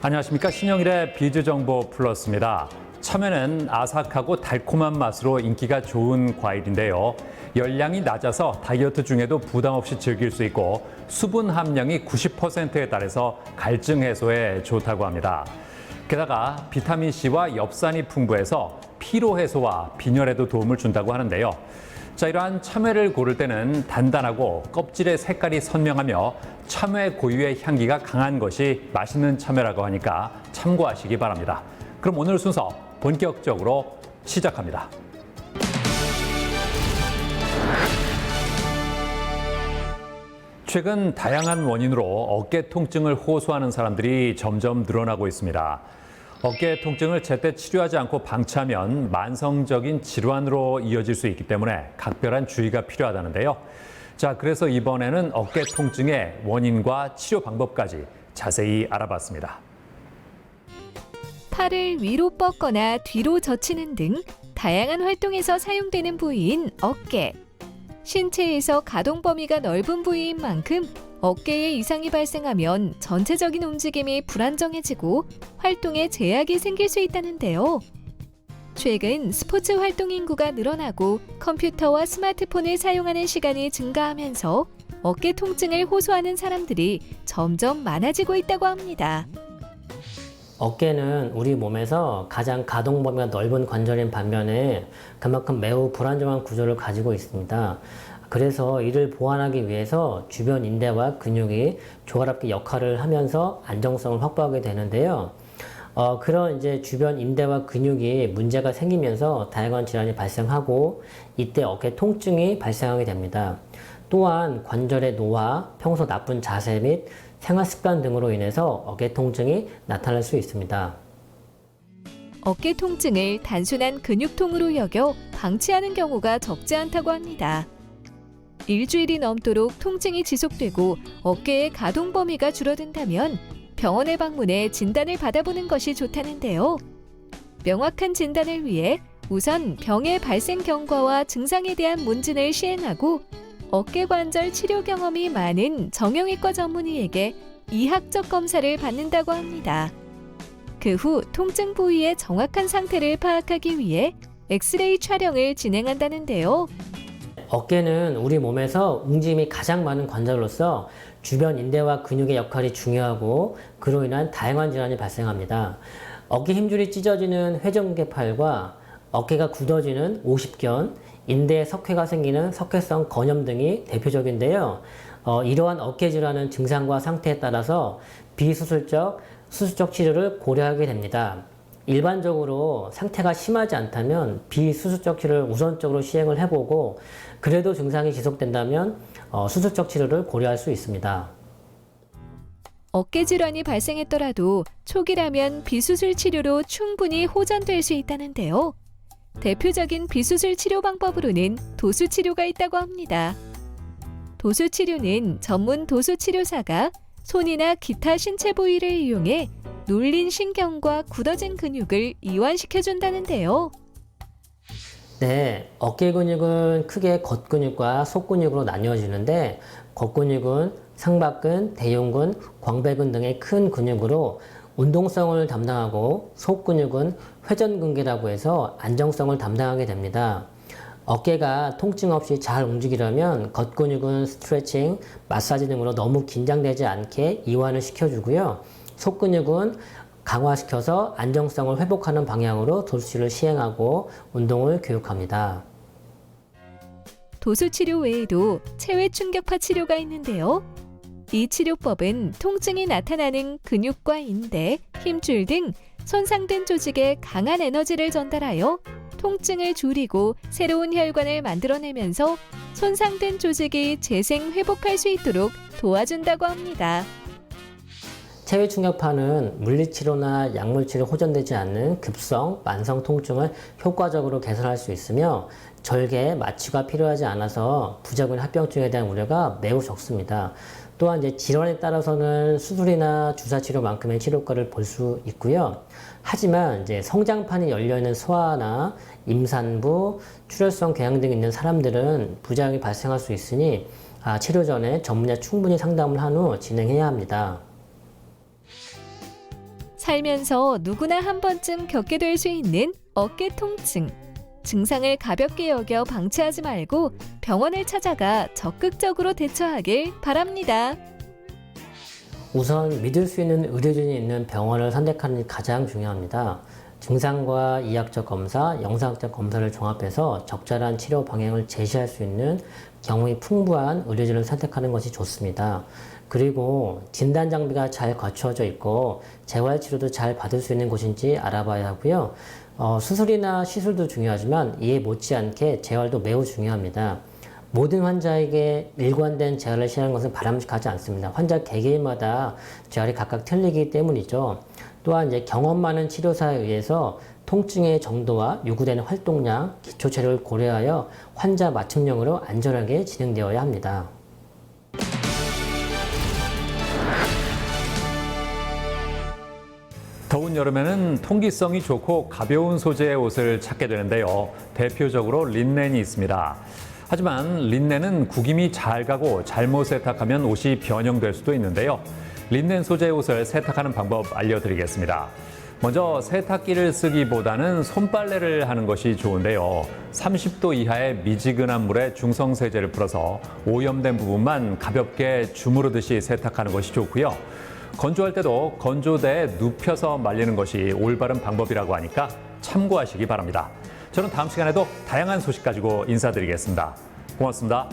안녕하십니까. 신영일의 비즈정보 플러스입니다. 참외는 아삭하고 달콤한 맛으로 인기가 좋은 과일인데요. 열량이 낮아서 다이어트 중에도 부담 없이 즐길 수 있고 수분 함량이 90%에 달해서 갈증 해소에 좋다고 합니다. 게다가 비타민C와 엽산이 풍부해서 피로 해소와 빈혈에도 도움을 준다고 하는데요. 자, 이러한 참외를 고를 때는 단단하고 껍질의 색깔이 선명하며 참외 고유의 향기가 강한 것이 맛있는 참외라고 하니까 참고하시기 바랍니다. 그럼 오늘 순서 본격적으로 시작합니다. 최근 다양한 원인으로 어깨 통증을 호소하는 사람들이 점점 늘어나고 있습니다. 어깨 통증을 제때 치료하지 않고 방치하면 만성적인 질환으로 이어질 수 있기 때문에 각별한 주의가 필요하다는데요. 자, 그래서 이번에는 어깨 통증의 원인과 치료 방법까지 자세히 알아봤습니다. 팔을 위로 뻗거나 뒤로 젖히는 등 다양한 활동에서 사용되는 부위인 어깨. 신체에서 가동 범위가 넓은 부위인 만큼 어깨에 이상이 발생하면 전체적인 움직임이 불안정해지고 활동에 제약이 생길 수 있다는데요. 최근 스포츠 활동 인구가 늘어나고 컴퓨터와 스마트폰을 사용하는 시간이 증가하면서 어깨 통증을 호소하는 사람들이 점점 많아지고 있다고 합니다. 어깨는 우리 몸에서 가장 가동 범위가 넓은 관절인 반면에 그만큼 매우 불안정한 구조를 가지고 있습니다. 그래서 이를 보완하기 위해서 주변 인대와 근육이 조화롭게 역할을 하면서 안정성을 확보하게 되는데요. 그런 이제 주변 인대와 근육이 문제가 생기면서 다양한 질환이 발생하고 이때 어깨 통증이 발생하게 됩니다. 또한 관절의 노화, 평소 나쁜 자세 및 생활 습관 등으로 인해서 어깨 통증이 나타날 수 있습니다. 어깨 통증을 단순한 근육통으로 여겨 방치하는 경우가 적지 않다고 합니다. 일주일이 넘도록 통증이 지속되고 어깨의 가동 범위가 줄어든다면 병원에 방문해 진단을 받아보는 것이 좋다는데요. 명확한 진단을 위해 우선 병의 발생 경과와 증상에 대한 문진을 시행하고 어깨 관절 치료 경험이 많은 정형외과 전문의에게 이학적 검사를 받는다고 합니다. 그 후 통증 부위의 정확한 상태를 파악하기 위해 엑스레이 촬영을 진행한다는데요. 어깨는 우리 몸에서 움직임이 가장 많은 관절로서 주변 인대와 근육의 역할이 중요하고 그로 인한 다양한 질환이 발생합니다. 어깨 힘줄이 찢어지는 회전근개파열과 어깨가 굳어지는 오십견, 인대에 석회가 생기는 석회성 건염 등이 대표적인데요. 이러한 어깨 질환은 증상과 상태에 따라서 비수술적, 수술적 치료를 고려하게 됩니다. 일반적으로 상태가 심하지 않다면 비수술적 치료를 우선적으로 시행을 해보고 그래도 증상이 지속된다면 수술적 치료를 고려할 수 있습니다. 어깨 질환이 발생했더라도 초기라면 비수술 치료로 충분히 호전될 수 있다는데요. 대표적인 비수술 치료 방법으로는 도수 치료가 있다고 합니다. 도수 치료는 전문 도수 치료사가 손이나 기타 신체 부위를 이용해 눌린 신경과 굳어진 근육을 이완시켜준다는데요. 네, 어깨 근육은 크게 겉근육과 속근육으로 나뉘어지는데 겉근육은 상박근, 대흉근, 광배근 등의 큰 근육으로 운동성을 담당하고 속근육은 회전근개라고 해서 안정성을 담당하게 됩니다. 어깨가 통증 없이 잘 움직이려면 겉근육은 스트레칭, 마사지 등으로 너무 긴장되지 않게 이완을 시켜주고요. 속근육은 강화시켜서 안정성을 회복하는 방향으로 도수치료를 시행하고 운동을 교육합니다. 도수치료 외에도 체외 충격파 치료가 있는데요. 이 치료법은 통증이 나타나는 근육과 인대, 힘줄 등 손상된 조직에 강한 에너지를 전달하여 통증을 줄이고 새로운 혈관을 만들어내면서 손상된 조직이 재생 회복할 수 있도록 도와준다고 합니다. 체외 충격파는 물리치료나 약물치료 호전되지 않는 급성, 만성 통증을 효과적으로 개선할 수 있으며 절개, 마취가 필요하지 않아서 부작용 합병증에 대한 우려가 매우 적습니다. 또한 이제 질환에 따라서는 수술이나 주사치료만큼의 치료과를 볼 수 있고요. 하지만 이제 성장판이 열려있는 소아나 임산부, 출혈성 궤양 등이 있는 사람들은 부작용이 발생할 수 있으니 치료 전에 전문의와 충분히 상담을 한 후 진행해야 합니다. 살면서 누구나 한 번쯤 겪게 될 수 있는 어깨 통증. 증상을 가볍게 여겨 방치하지 말고 병원을 찾아가 적극적으로 대처하길 바랍니다. 우선 믿을 수 있는 의료진이 있는 병원을 선택하는 게 가장 중요합니다. 증상과 이학적 검사, 영상학적 검사를 종합해서 적절한 치료 방향을 제시할 수 있는 경험이 풍부한 의료진을 선택하는 것이 좋습니다. 그리고 진단 장비가 잘 갖추어져 있고 재활 치료도 잘 받을 수 있는 곳인지 알아봐야 하고요. 수술이나 시술도 중요하지만 이에 못지않게 재활도 매우 중요합니다. 모든 환자에게 일관된 재활을 시행하는 것은 바람직하지 않습니다. 환자 개개인마다 재활이 각각 틀리기 때문이죠. 또한 이제 경험 많은 치료사에 의해서 통증의 정도와 요구되는 활동량, 기초 체력을 고려하여 환자 맞춤형으로 안전하게 진행되어야 합니다. 더운 여름에는 통기성이 좋고 가벼운 소재의 옷을 찾게 되는데요. 대표적으로 린넨이 있습니다. 하지만 린넨은 구김이 잘 가고 잘못 세탁하면 옷이 변형될 수도 있는데요. 린넨 소재의 옷을 세탁하는 방법 알려드리겠습니다. 먼저 세탁기를 쓰기보다는 손빨래를 하는 것이 좋은데요. 30도 이하의 미지근한 물에 중성세제를 풀어서 오염된 부분만 가볍게 주무르듯이 세탁하는 것이 좋고요. 건조할 때도 건조대에 눕혀서 말리는 것이 올바른 방법이라고 하니까 참고하시기 바랍니다. 저는 다음 시간에도 다양한 소식 가지고 인사드리겠습니다. 고맙습니다.